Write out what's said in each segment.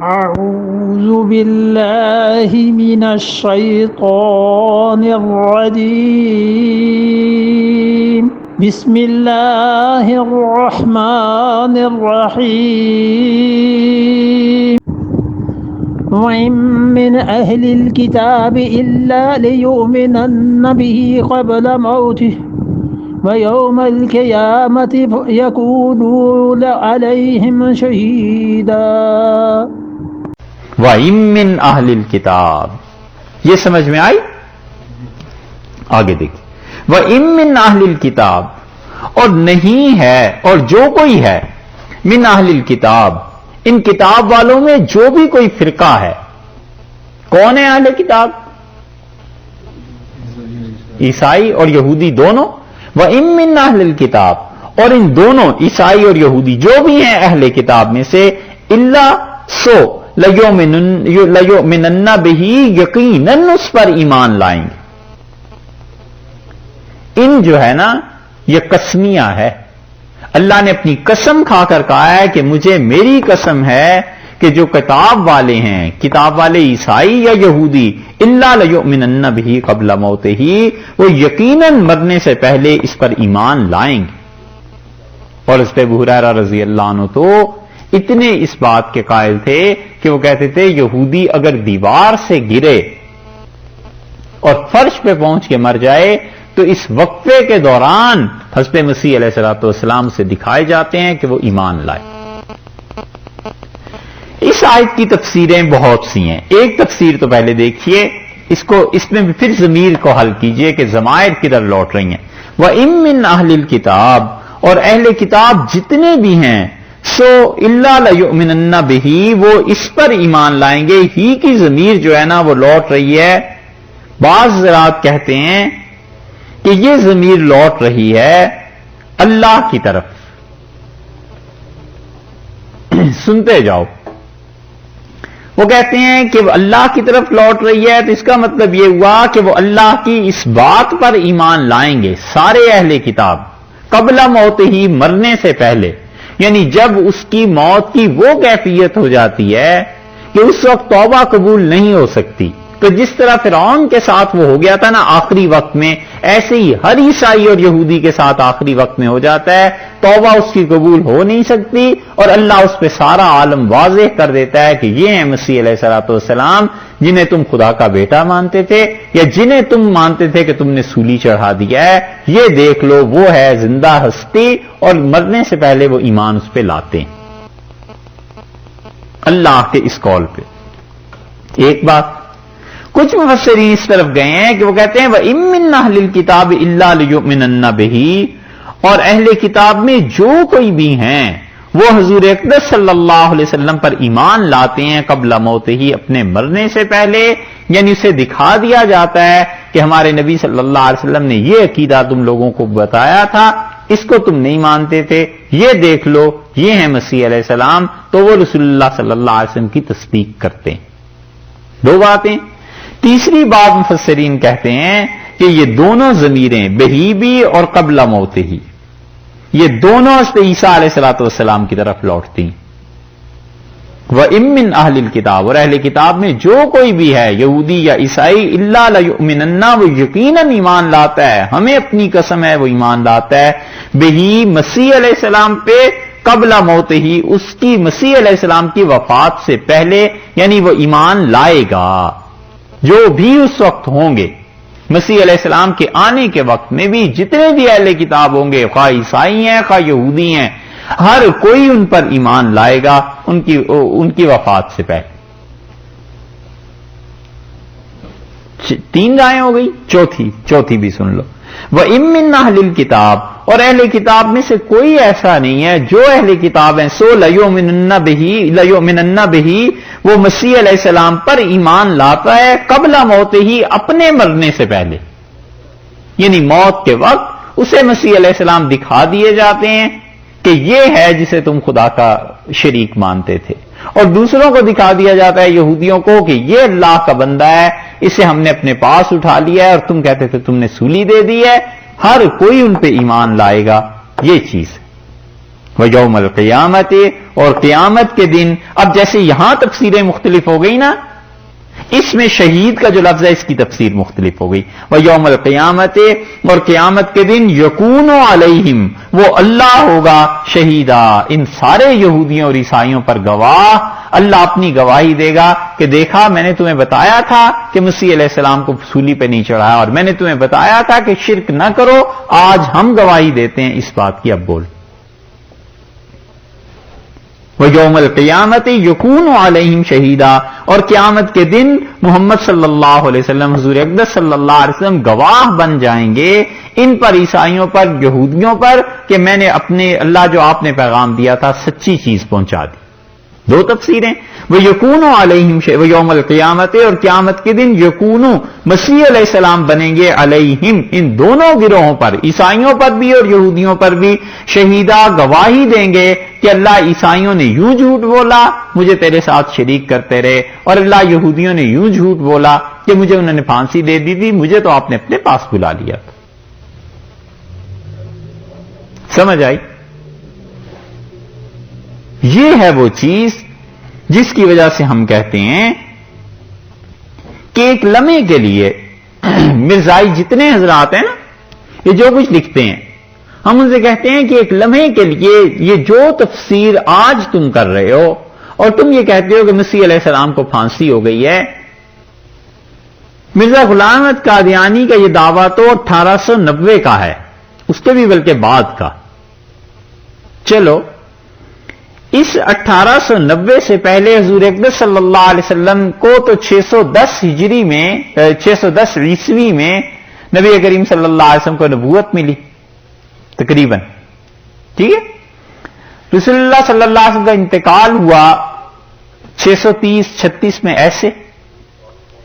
أعوذ بالله من الشيطان الرجيم بسم الله الرحمن الرحيم وإن من أهل الكتاب إلا ليؤمنن به قبل موته ويوم القيامة يكون عليهم شهيدا وَإِن مِّنْ أَهْلِ الْكِتَابِ، یہ سمجھ میں آئی؟ آگے دیکھیں، وَإِن مِّنْ أَهْلِ الْكِتَابِ، اور نہیں ہے اور جو کوئی ہے من اہل الکتاب، ان کتاب والوں میں جو بھی کوئی فرقہ ہے. کون ہے اہل کتاب؟ عیسائی اور یہودی دونوں. وَإِن مِّنْ أَهْلِ الْكِتَابِ، اور ان دونوں عیسائی اور یہودی جو بھی ہیں اہل کتاب میں سے، الا سو لَيُؤْمِنَنَّ بِهِ، یقیناً اس پر ایمان لائیں گے. ان جو ہے نا یہ قسمیہ ہے. اللہ نے اپنی قسم کھا کر کہا ہے کہ مجھے میری قسم ہے کہ جو کتاب والے ہیں، کتاب والے عیسائی یا یہودی، الا لَيُؤْمِنَنَّ بِهِ قبل موتہ، وہ یقیناً مرنے سے پہلے اس پر ایمان لائیں گے. اور اس پہ ابو ہریرہ رضی اللہ عنہ تو اتنے اس بات کے قائل تھے کہ وہ کہتے تھے یہودی اگر دیوار سے گرے اور فرش پہ پہنچ کے مر جائے تو اس وقفے کے دوران حضرت مسیح علیہ الصلوۃ والسلام سے دکھائے جاتے ہیں کہ وہ ایمان لائے. اس آیت کی تفسیریں بہت سی ہیں. ایک تفسیر تو پہلے دیکھیے، اس میں بھی پھر ضمیر کو حل کیجئے کہ ضمائر کدھر لوٹ رہی ہیں. وَإِن مِّنْ أَهْلِ الْكِتَابِ، اور اہل کتاب جتنے بھی ہیں، سو الا لَيُؤْمِنَنَّ بِهِ، وہ اس پر ایمان لائیں گے. ہی کی ضمیر جو ہے نا وہ لوٹ رہی ہے. بعض حضرات کہتے ہیں کہ یہ ضمیر لوٹ رہی ہے اللہ کی طرف. سنتے جاؤ. وہ کہتے ہیں کہ وہ اللہ کی طرف لوٹ رہی ہے تو اس کا مطلب یہ ہوا کہ وہ اللہ کی اس بات پر ایمان لائیں گے سارے اہل کتاب قبل موت ہی، مرنے سے پہلے. یعنی جب اس کی موت کی وہ کیفیت ہو جاتی ہے کہ اس وقت توبہ قبول نہیں ہو سکتی. تو جس طرح فرعون کے ساتھ وہ ہو گیا تھا نا آخری وقت میں، ایسے ہی ہر عیسائی اور یہودی کے ساتھ آخری وقت میں ہو جاتا ہے. توبہ اس کی قبول ہو نہیں سکتی اور اللہ اس پہ سارا عالم واضح کر دیتا ہے کہ یہ ہیں مسیح علیہ الصلوۃ والسلام جنہیں تم خدا کا بیٹا مانتے تھے، یا جنہیں تم مانتے تھے کہ تم نے سولی چڑھا دیا ہے. یہ دیکھ لو وہ ہے زندہ ہستی، اور مرنے سے پہلے وہ ایمان اس پہ لاتے ہیں اللہ کے اس قول پہ. ایک بات، کچھ مفسرین اس طرف گئے ہیں کہ وہ کہتے ہیں وَإِن مِّنْ أَهْلِ الْكِتَابِ إِلَّا لِيُؤْمِنَنَّ بِهِ، اور اہل کتاب میں جو کوئی بھی ہیں وہ حضور اقدس صلی اللہ علیہ وسلم پر ایمان لاتے ہیں قبل موت ہی، اپنے مرنے سے پہلے. یعنی اسے دکھا دیا جاتا ہے کہ ہمارے نبی صلی اللہ علیہ وسلم نے یہ عقیدہ تم لوگوں کو بتایا تھا، اس کو تم نہیں مانتے تھے، یہ دیکھ لو یہ ہے مسیح علیہ السلام. تو وہ رسول اللہ صلی اللہ علیہ وسلم کی تصدیق کرتے ہیں. دو باتیں. تیسری بات مفسرین کہتے ہیں کہ یہ دونوں ضمیریں بہی بھی اور قبل موت ہی، یہ دونوں حضرت عیسیٰ علیہ الصلوۃ والسلام کی طرف لوٹتی. وَإِن مِّنْ أَهْلِ الْكِتَابِ، اور اہل کتاب میں جو کوئی بھی ہے یہودی یا عیسائی، اِلَّا لَيُؤْمِنَنَّ، وہ یقیناً ایمان لاتا ہے، ہمیں اپنی قسم ہے وہ ایمان لاتا ہے، بہی، مسیح علیہ السلام پہ، قبل موت ہی، اس کی مسیح علیہ السلام کی وفات سے پہلے. یعنی وہ ایمان لائے گا جو بھی اس وقت ہوں گے. مسیح علیہ السلام کے آنے کے وقت میں بھی جتنے بھی اہل کتاب ہوں گے، خواہ عیسائی ہیں خواہ یہودی ہیں، ہر کوئی ان پر ایمان لائے گا ان کی وفات سے پہلے. 3 رائیں ہو گئی. چوتھی بھی سن لو. وَإِن مِّنْ أَهْلِ الْكِتَابِ، اور اہل کتاب میں سے کوئی ایسا نہیں ہے جو اہل کتاب ہیں، سو لَيُؤْمِنَنَّ بِهِ، وہ مسیح علیہ السلام پر ایمان لاتا ہے قبل موت ہی، اپنے مرنے سے پہلے. یعنی موت کے وقت اسے مسیح علیہ السلام دکھا دیے جاتے ہیں کہ یہ ہے جسے تم خدا کا شریک مانتے تھے، اور دوسروں کو دکھا دیا جاتا ہے یہودیوں کو کہ یہ اللہ کا بندہ ہے، اسے ہم نے اپنے پاس اٹھا لیا ہے، اور تم کہتے تھے تم نے سولی دے دی ہے. ہر کوئی ان پہ ایمان لائے گا. یہ چیز وَيَوْمَ الْقِيَامَةِ، اور قیامت کے دن. اب جیسے یہاں تفسیریں مختلف ہو گئی نا، اس میں شہید کا جو لفظ ہے اس کی تفسیر مختلف ہو گئی. وَيَوْمَ الْقِيَامَةِ، اور قیامت کے دن یکون علیہم، وہ اللہ ہوگا شہیدا، ان سارے یہودیوں اور عیسائیوں پر گواہ. اللہ اپنی گواہی دے گا کہ دیکھا میں نے تمہیں بتایا تھا کہ مسیح علیہ السلام کو سولی پہ نہیں چڑھایا، اور میں نے تمہیں بتایا تھا کہ شرک نہ کرو، آج ہم گواہی دیتے ہیں اس بات کی. اب بول. وَيَوْمَ الْقِيَامَةِ يَكُونُ عَلَيْهِمْ شَهِيدًا، اور قیامت کے دن محمد صلی اللہ علیہ وسلم، حضور اقدس صلی اللہ علیہ وسلم گواہ بن جائیں گے ان پر، عیسائیوں پر، یہودیوں پر، کہ میں نے اپنے اللہ جو آپ نے پیغام دیا تھا سچی چیز پہنچا دی. دو تفسیریں. وَيَكُونُ عَلَيْهِمْ وَيَوْمَ الْقِيَامَةِ، اور قیامت کے دن یکونو، مسیح علیہ السلام بنیں گے، علیہم، ان دونوں گروہوں پر، عیسائیوں پر بھی اور یہودیوں پر بھی، شہیدہ، گواہی دیں گے کہ اللہ عیسائیوں نے یوں جھوٹ بولا مجھے تیرے ساتھ شریک کرتے رہے، اور اللہ یہودیوں نے یوں جھوٹ بولا کہ مجھے انہوں نے پھانسی دے دی تھی، مجھے تو آپ نے اپنے پاس بلا لیا تھا. سمجھ آئی؟ یہ ہے وہ چیز جس کی وجہ سے ہم کہتے ہیں کہ ایک لمحے کے لیے مرزائی جتنے حضرات ہیں نا، یہ جو کچھ لکھتے ہیں، ہم ان سے کہتے ہیں کہ ایک لمحے کے لیے یہ جو تفسیر آج تم کر رہے ہو، اور تم یہ کہتے ہو کہ مسیح علیہ السلام کو پھانسی ہو گئی ہے. مرزا غلام احمد قادیانی کا یہ دعویٰ تو 1890 کا ہے، اس کے بھی بلکہ بعد کا. چلو، اس 1890 سے پہلے حضور اقدس صلی اللہ علیہ وسلم کو تو 610 ہجری میں 610 عیسوی میں نبی کریم صلی اللہ علیہ وسلم کو نبوت ملی تقریباً. ٹھیک ہے، رسول اللہ صلی اللہ علیہ وسلم کا انتقال ہوا 630-36 میں. ایسے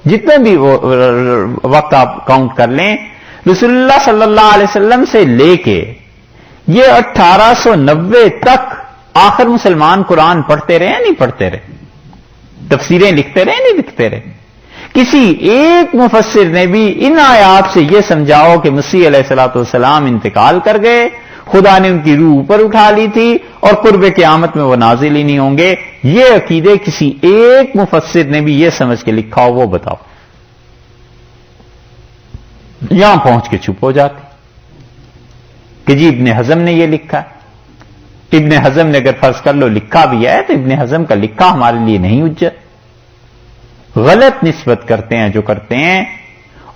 جتنے بھی وقت آپ کاؤنٹ کر لیں، رسول اللہ صلی اللہ علیہ وسلم سے لے کے یہ 1890 تک آخر مسلمان قرآن پڑھتے رہے نہیں پڑھتے رہے، تفسیریں لکھتے رہے نہیں لکھتے رہے. کسی ایک مفسر نے بھی ان آیات سے یہ سمجھاؤ کہ مسیح علیہ الصلوۃ والسلام انتقال کر گئے، خدا نے ان کی روح اوپر اٹھا لی تھی اور قرب قیامت میں وہ نازل ہی نہیں ہوں گے، یہ عقیدے کسی ایک مفسر نے بھی یہ سمجھ کے لکھا ہو وہ بتاؤ. یہاں پہنچ کے چپ ہو جاتے کہ جی ابن حزم نے یہ لکھا ہے. ابن حزم نے اگر فرض کر لو لکھا بھی ہے تو ابن حزم کا لکھا ہمارے لیے نہیں حجت. غلط نسبت کرتے ہیں جو کرتے ہیں،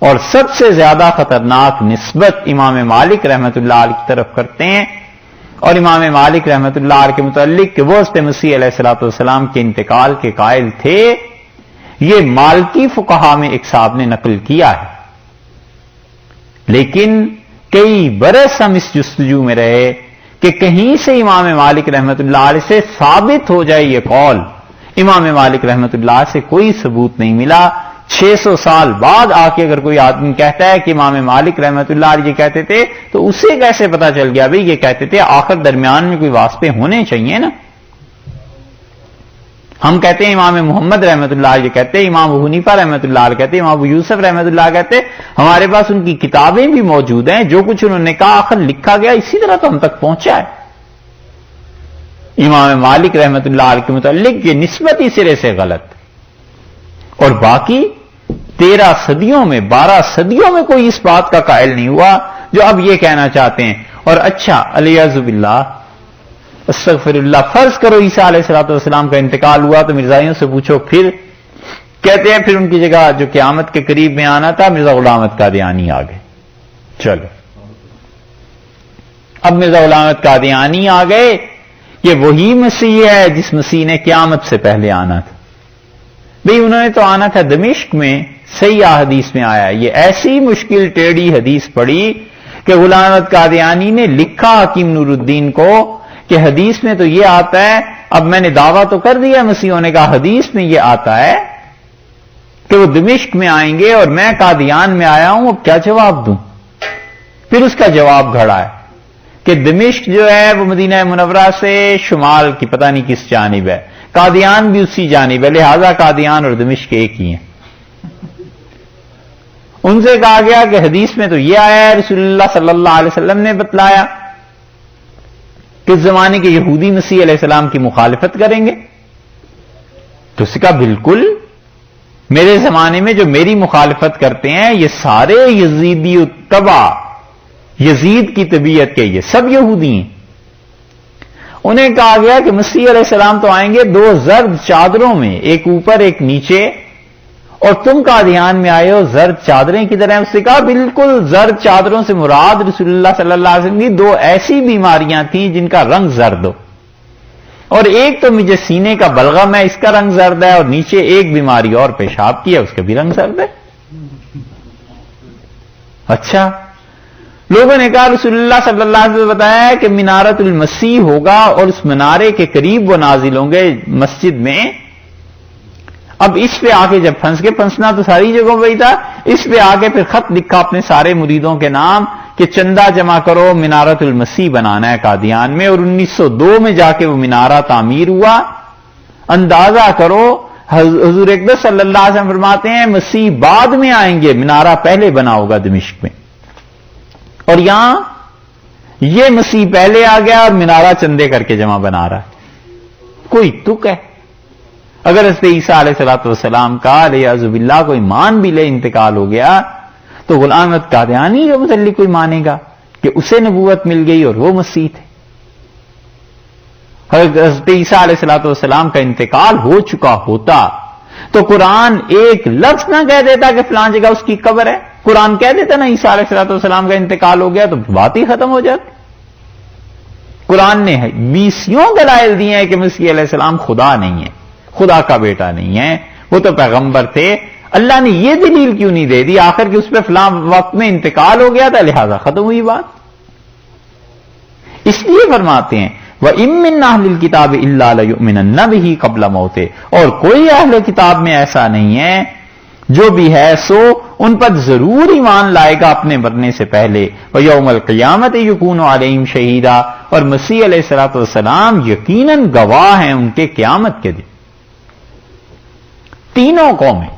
اور سب سے زیادہ خطرناک نسبت امام مالک رحمت اللہ علیہ کی طرف کرتے ہیں، اور امام مالک رحمت اللہ علیہ کے متعلق کہ وہ حضرت مسیح علیہ الصلوۃ والسلام کے انتقال کے قائل تھے، یہ مالکی فقہا میں ایک صاحب نے نقل کیا ہے. لیکن کئی برس ہم اس جستجو میں رہے کہ کہیں سے امام مالک رحمت اللہ علیہ سے ثابت ہو جائے یہ قول. امام مالک رحمت اللہ سے کوئی ثبوت نہیں ملا. 600 سال بعد آ کے اگر کوئی آدمی کہتا ہے کہ امام مالک رحمت اللہ علیہ یہ کہتے تھے تو اسے کیسے پتا چل گیا بھئی یہ کہتے تھے؟ آخر درمیان میں کوئی واسطے ہونے چاہیے نا. ہم کہتے ہیں امام محمد رحمت اللہ علیہ کہتے ہیں، امام ابو حنیفہ رحمت اللہ علیہ کہتے ہیں، امام ابو یوسف رحمت اللہ کہتے ہیں. ہمارے پاس ان کی کتابیں بھی موجود ہیں، جو کچھ انہوں نے کہا آخر لکھا گیا اسی طرح تو ہم تک پہنچا ہے. امام مالک رحمت اللہ علیہ کے متعلق یہ نسبت ہی سرے سے غلط. اور باقی 13 صدیوں میں 12 صدیوں میں کوئی اس بات کا قائل نہیں ہوا جو اب یہ کہنا چاہتے ہیں. اور اچھا الیاذ باللہ، استغفر اللہ، فرض کرو عیسیٰ علیہ الصلوۃ والسلام کا انتقال ہوا تو مرزائیوں سے پوچھو، پھر کہتے ہیں پھر ان کی جگہ جو قیامت کے قریب میں آنا تھا مرزا غلام احمد قادیانی آ گئے. چلو اب مرزا غلام احمد قادیانی آ گئے، یہ وہی مسیح ہے جس مسیح نے قیامت سے پہلے آنا تھا. بھئی انہوں نے تو آنا تھا دمشق میں، صحیح حدیث میں آیا. یہ ایسی مشکل ٹیڑھی حدیث پڑھی کہ غلام احمد قادیانی نے لکھا حکیم نور الدین کو کہ حدیث میں تو یہ آتا ہے، اب میں نے دعویٰ تو کر دیا، مسیحوں نے کہا حدیث میں یہ آتا ہے کہ وہ دمشق میں آئیں گے اور میں قادیان میں آیا ہوں، اب کیا جواب دوں؟ پھر اس کا جواب گھڑا ہے کہ دمشق جو ہے وہ مدینہ منورہ سے شمال کی پتہ نہیں کس جانب ہے، قادیان بھی اسی جانب ہے، لہذا قادیان اور دمشق ایک ہی ہیں. ان سے کہا گیا کہ حدیث میں تو یہ آیا ہے، رسول اللہ صلی اللہ علیہ وسلم نے بتلایا کہ اس زمانے کے یہودی مسیح علیہ السلام کی مخالفت کریں گے؟ تو اس کا بالکل، میرے زمانے میں جو میری مخالفت کرتے ہیں یہ سارے یزیدی اتباع، یزید کی طبیعت کے، یہ سب یہودی ہیں۔ انہیں کہا گیا کہ مسیح علیہ السلام تو آئیں گے 2 زرد چادروں میں، ایک اوپر ایک نیچے، اور تم قادیان میں آئے ہو زرد چادریں کی طرح۔ اس نے کہا بالکل زرد چادروں سے مراد رسول اللہ صلی اللہ علیہ وسلم کی 2 ایسی بیماریاں تھیں جن کا رنگ زرد ہو، اور ایک تو مجھے سینے کا بلغم ہے، اس کا رنگ زرد ہے، اور نیچے ایک بیماری اور پیشاب کی ہے، اس کا بھی رنگ زرد ہے۔ اچھا، لوگوں نے کہا رسول اللہ صلی اللہ علیہ وسلم نے بتایا ہے کہ منارت المسیح ہوگا اور اس منارے کے قریب وہ نازل ہوں گے مسجد میں۔ اب اس پہ آ کے جب پھنس کے، پھنسنا تو ساری جگہوں پہ ہی تھا، اس پہ آ کے پھر خط لکھا اپنے سارے مریدوں کے نام کہ چندہ جمع کرو، منارت المسیح بنانا ہے قادیان میں، اور 1902 میں جا کے وہ منارہ تعمیر ہوا۔ اندازہ کرو، حضور اقدس صلی اللہ علیہ وسلم فرماتے ہیں مسیح بعد میں آئیں گے، منارہ پہلے بنا ہوگا دمشق میں، اور یہاں یہ مسیح پہلے آ گیا اور منارہ چندے کر کے جمع بنا رہا ہے۔ کوئی تک ہے؟ اگر حضرت عیسیٰ علیہ الصلوۃ والسلام کا علیہ باللہ کوئی مان بھی لے انتقال ہو گیا، تو غلام احمد قادیانی کے متعلق کوئی مانے گا کہ اسے نبوت مل گئی اور وہ مسیح تھے؟ حضرت عیسیٰ علیہ الصلوۃ والسلام کا انتقال ہو چکا ہوتا تو قرآن ایک لفظ نہ کہہ دیتا کہ فلان جگہ اس کی قبر ہے۔ قرآن کہہ دیتا نا عیسیٰ علیہ الصلوۃ والسلام کا انتقال ہو گیا تو بات ہی ختم ہو جاتی۔ قرآن نے 20 دلائل دیے ہیں کہ مسیح علیہ السلام خدا نہیں ہے، خدا کا بیٹا نہیں ہے، وہ تو پیغمبر تھے۔ اللہ نے یہ دلیل کیوں نہیں دے دی آخر کہ اس پہ فلاں وقت میں انتقال ہو گیا تھا لہذا ختم ہوئی بات؟ اس لیے فرماتے ہیں وَإِن مِّنْ أَهْلِ الْكِتَابِ إِلَّا لَيُؤْمِنَنَّ بِهِ قَبْلَ مَوْتِهِ، اور کوئی اہل کتاب میں ایسا نہیں ہے جو بھی ہے سو ان پر ضرور ایمان لائے گا اپنے مرنے سے پہلے۔ وَيَوْمَ الْقِيَامَةِ يَكُونُ عَلَيْهِمْ شَهِيدًا، اور مسیح علیہ الصلوۃ والسلام یقیناً گواہ ہیں ان کے قیامت کے دن۔ تینوں قومیں،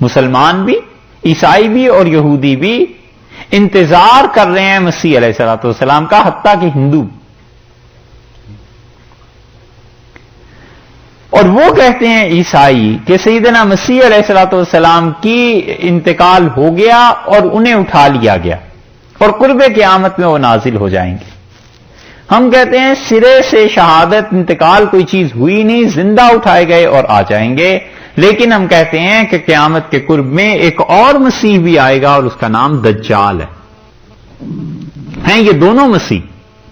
مسلمان بھی، عیسائی بھی اور یہودی بھی انتظار کر رہے ہیں مسیح علیہ الصلوۃ والسلام کا، حتیٰ کہ ہندو۔ اور وہ کہتے ہیں عیسائی کہ سیدنا مسیح علیہ الصلوۃ والسلام کی انتقال ہو گیا اور انہیں اٹھا لیا گیا اور قرب قیامت میں وہ نازل ہو جائیں گے۔ ہم کہتے ہیں سرے سے شہادت انتقال کوئی چیز ہوئی نہیں، زندہ اٹھائے گئے اور آ جائیں گے، لیکن ہم کہتے ہیں کہ قیامت کے قرب میں ایک اور مسیح بھی آئے گا اور اس کا نام دجال ہے۔ ہیں یہ دونوں مسیح،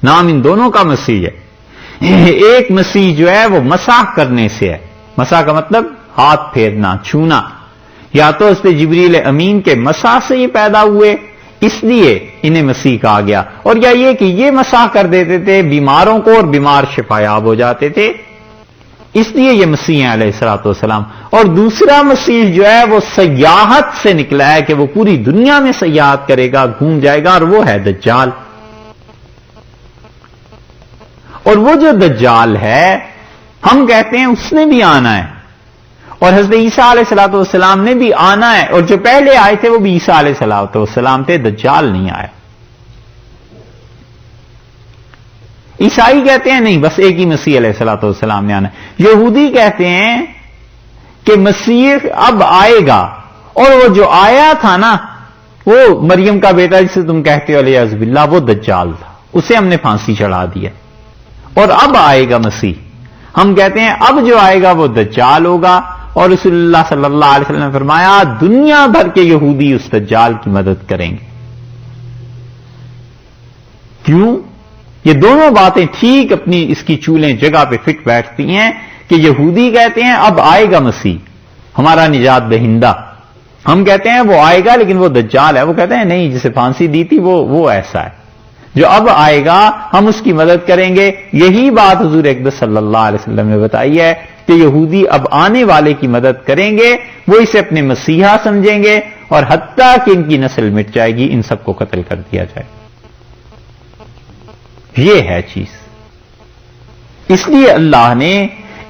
نام ان دونوں کا مسیح ہے۔ ایک مسیح جو ہے وہ مسح کرنے سے ہے، مسح کا مطلب ہاتھ پھیرنا، چھونا، یا تو اس پہ جبریل امین کے مسح سے یہ پیدا ہوئے اس لیے انہیں مسیح کہا گیا، اور یا یہ کہ یہ مسح کر دیتے تھے بیماروں کو اور بیمار شفایاب ہو جاتے تھے، اس لیے یہ مسیح ہیں علیہ الصلوۃ والسلام۔ اور دوسرا مسیح جو ہے وہ سیاحت سے نکلا ہے کہ وہ پوری دنیا میں سیاحت کرے گا، گھوم جائے گا، اور وہ ہے دجال۔ اور وہ جو دجال ہے ہم کہتے ہیں اس نے بھی آنا ہے، اور حضرت عیسیٰ علیہ الصلوۃ والسلام نے بھی آنا ہے، اور جو پہلے آئے تھے وہ بھی عیسیٰ علیہ الصلوۃ والسلام تھے، دجال نہیں آیا۔ عیسائی کہتے ہیں نہیں، بس ایک ہی مسیح علیہ الصلوۃ والسلام نے آنا ہے۔ یہودی کہتے ہیں کہ مسیح اب آئے گا، اور وہ جو آیا تھا نا وہ مریم کا بیٹا جسے تم کہتے ہو علیہ باللہ، وہ دجال تھا، اسے ہم نے پھانسی چڑھا دیا، اور اب آئے گا مسیح۔ ہم کہتے ہیں اب جو آئے گا وہ دجال ہوگا، اور رسول اللہ صلی اللہ علیہ وسلم نے فرمایا دنیا بھر کے یہودی اس دجال کی مدد کریں گے۔ کیوں؟ یہ دونوں باتیں ٹھیک اپنی اس کی چولیں جگہ پہ فٹ بیٹھتی ہیں کہ یہودی کہتے ہیں اب آئے گا مسیح ہمارا نجات دہندہ، ہم کہتے ہیں وہ آئے گا لیکن وہ دجال ہے، وہ کہتے ہیں نہیں جسے پھانسی دی تھی وہ ایسا ہے، جو اب آئے گا ہم اس کی مدد کریں گے۔ یہی بات حضور اقدس صلی اللہ علیہ وسلم نے بتائی ہے کہ یہودی اب آنے والے کی مدد کریں گے، وہ اسے اپنے مسیحا سمجھیں گے، اور حتیٰ کہ ان کی نسل مٹ جائے گی، ان سب کو قتل کر دیا جائے گا۔ یہ ہے چیز، اس لیے اللہ نے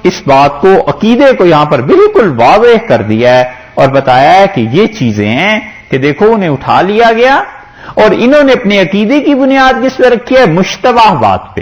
اس بات کو، عقیدے کو یہاں پر بالکل واضح کر دیا ہے اور بتایا ہے کہ یہ چیزیں ہیں کہ دیکھو انہیں اٹھا لیا گیا، اور انہوں نے اپنے عقیدے کی بنیاد کس پہ رکھی ہے؟ مشتبہ بات پہ،